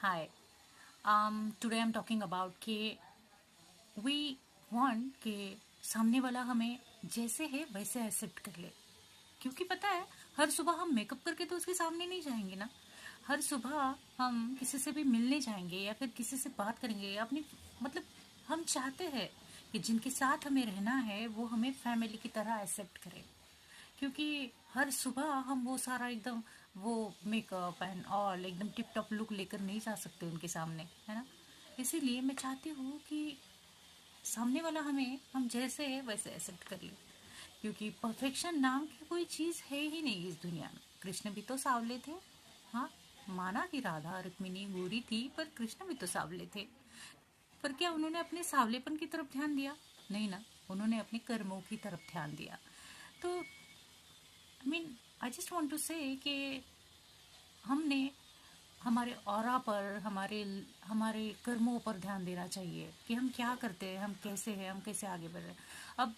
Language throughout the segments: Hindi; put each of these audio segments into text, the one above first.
Hi. Today I'm talking about कि we want कि सामने वाला हमें जैसे है वैसे एक्सेप्ट कर ले। क्योंकि पता है, हर सुबह हम मेकअप करके तो उसके सामने नहीं जाएंगे ना। हर सुबह हम किसी से भी मिलने जाएंगे या फिर किसी से बात करेंगे या अपनी मतलब हम चाहते हैं कि जिनके साथ हमें रहना है वो हमें फैमिली की तरह एक्सेप्ट करे। क्योंकि हर सुबह हम वो सारा एकदम वो मेकअप एंड ऑल एकदम टिप टॉप लुक लेकर नहीं जा सकते उनके सामने, है ना। इसीलिए मैं चाहती हूँ कि सामने वाला हमें हम जैसे है वैसे एक्सेप्ट कर ले। क्योंकि परफेक्शन नाम की कोई चीज़ है ही नहीं इस दुनिया में। कृष्ण भी तो सांवले थे। हाँ, माना कि राधा रुक्मिणी गोरी थी, पर कृष्ण भी तो सांवले थे। पर क्या उन्होंने अपने सांवलेपन की तरफ ध्यान दिया? नहीं ना, उन्होंने अपने कर्मों की तरफ ध्यान दिया। तो आई जस्ट वांट टू से कि हमने हमारे ऑरा पर, हमारे हमारे कर्मों पर ध्यान देना चाहिए कि हम क्या करते हैं, हम कैसे हैं, हम कैसे आगे बढ़ रहे हैं। अब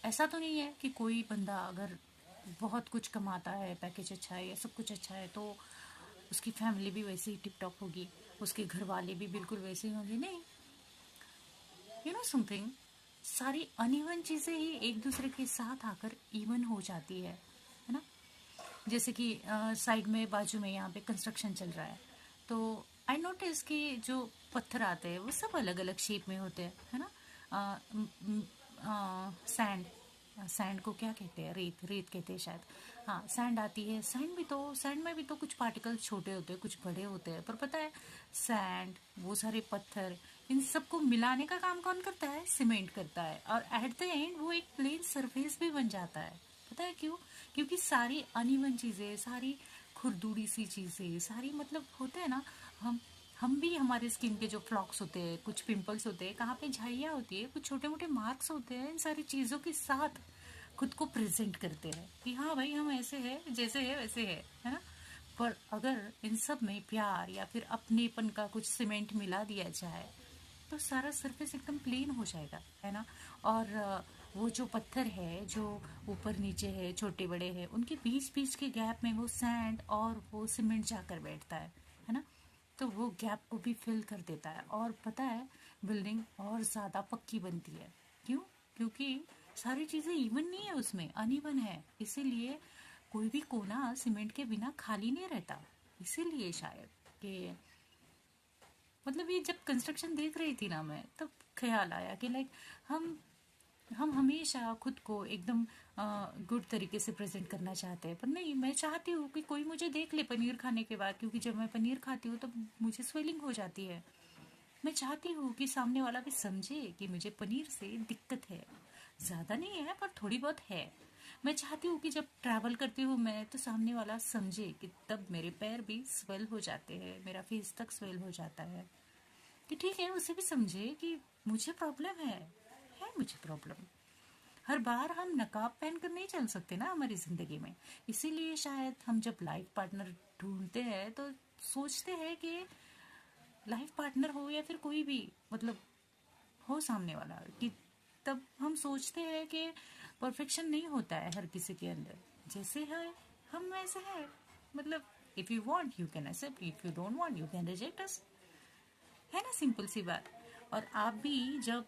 ऐसा तो नहीं है कि कोई बंदा अगर बहुत कुछ कमाता है, पैकेज अच्छा है या सब कुछ अच्छा है, तो उसकी फैमिली भी वैसे ही टिप टॉप होगी, उसके घर वाले भी बिल्कुल वैसे ही होंगे। नहीं, यू नो समथिंग, सारी अनइवन चीज़ें ही एक दूसरे के साथ आकर इवन हो जाती है ना। जैसे कि साइड में बाजू में यहाँ पे कंस्ट्रक्शन चल रहा है, तो आई नोटिस कि जो पत्थर आते हैं वो सब अलग अलग शेप में होते हैं, है ना। सैंड, सैंड को क्या कहते हैं, रेत, रेत कहते हैं शायद। हाँ, सैंड आती है। सैंड में भी तो कुछ पार्टिकल्स छोटे होते हैं, कुछ बड़े होते हैं। पर पता है, सैंड, वो सारे पत्थर, इन सबको मिलाने का काम कौन करता है? सीमेंट करता है। और एट द एंड वो एक प्लेन सरफेस भी बन जाता है। पता है क्यों? क्योंकि सारी अनइवन चीज़ें, सारी खुरदुरी सी चीज़ें, सारी मतलब होते हैं ना, हम भी, हमारे स्किन के जो फ्लॉक्स होते हैं, कुछ पिंपल्स होते हैं, कहाँ पे झाइयाँ होती है, कुछ छोटे मोटे मार्क्स होते हैं, इन सारी चीज़ों के साथ खुद को प्रेजेंट करते हैं कि हाँ भाई, हम ऐसे हैं, जैसे है वैसे है ना। पर अगर इन सब में प्यार या फिर अपनेपन का कुछ सीमेंट मिला दिया जाए तो सारा सरफेस एकदम प्लेन हो जाएगा, है ना। और वो जो पत्थर है जो ऊपर नीचे है, छोटे बड़े हैं, उनके बीच बीच के गैप में वो सैंड और वो सीमेंट जाकर बैठता है ना। तो वो गैप को भी फिल कर देता है और पता है, बिल्डिंग और ज़्यादा पक्की बनती है। क्यों? क्योंकि सारी चीज़ें इवन नहीं है, उसमें अनइवन है। इसीलिए कोई भी कोना सीमेंट के बिना खाली नहीं रहता। इसीलिए शायद कि मतलब ये जब कंस्ट्रक्शन देख रही थी ना मैं, तब ख्याल आया कि लाइक हम हम हमेशा खुद को एकदम गुड तरीके से प्रेजेंट करना चाहते हैं। पर नहीं, मैं चाहती हूँ कि कोई मुझे देख ले पनीर खाने के बाद, क्योंकि जब मैं पनीर खाती हूँ तब मुझे स्वेलिंग हो जाती है। मैं चाहती हूँ कि सामने वाला भी समझे कि मुझे पनीर से दिक्कत है। ज़्यादा नहीं है, पर थोड़ी बहुत है। मैं चाहती हूँ कि जब ट्रैवल करती हूँ मैं, तो सामने वाला समझे कि तब मेरे पैर भी स्वेल हो जाते हैं, मेरा फेस तक स्वेल हो जाता है। कि ठीक है, उसे भी समझे कि मुझे प्रॉब्लम है मुझे प्रॉब्लम। हर बार हम नकाब पहनकर नहीं चल सकते ना हमारी जिंदगी में। इसीलिए शायद हम जब लाइफ पार्टनर ढूंढते हैं तो सोचते हैं कि लाइफ पार्टनर हो या फिर कोई भी मतलब हो सामने वाला, कि तब हम सोचते हैं कि परफेक्शन नहीं होता है हर किसी के अंदर। जैसे है हम वैसे है। मतलब if you want you can accept, if you don't want you can reject us, है ना, सिंपल सी बात। और आप भी जब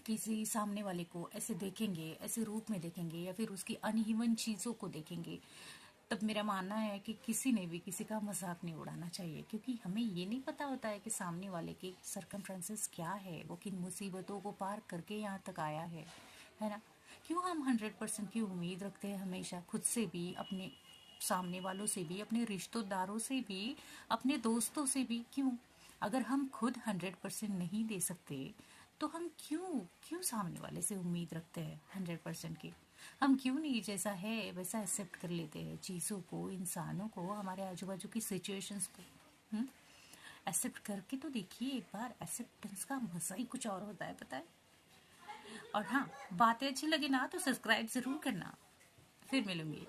किसी सामने वाले को ऐसे देखेंगे, ऐसे रूप में देखेंगे या फिर उसकी अनइवन चीज़ों को देखेंगे, तब मेरा मानना है कि किसी ने भी किसी का मजाक नहीं उड़ाना चाहिए। क्योंकि हमें ये नहीं पता होता है कि सामने वाले के सरकमफ्रेंसेस क्या है, वो किन मुसीबतों को पार करके यहाँ तक आया है ना। क्यों हम 100% की उम्मीद रखते हैं हमेशा, खुद से भी, अपने सामने वालों से भी, अपने रिश्तेदारों से भी, अपने दोस्तों से भी? क्यों? अगर हम खुद 100% नहीं दे सकते तो हम क्यों क्यों सामने वाले से उम्मीद रखते हैं 100% की? हम क्यों नहीं जैसा है वैसा एक्सेप्ट कर लेते हैं चीज़ों को, इंसानों को, हमारे आजू बाजू की सिचुएशंस को? एक्सेप्ट करके तो देखिए एक बार। एक्सेप्टेंस का मजा ही कुछ और होता है, पता है। और हाँ, बातें अच्छी लगी ना तो सब्सक्राइब ज़रूर करना। फिर मिलूंगी।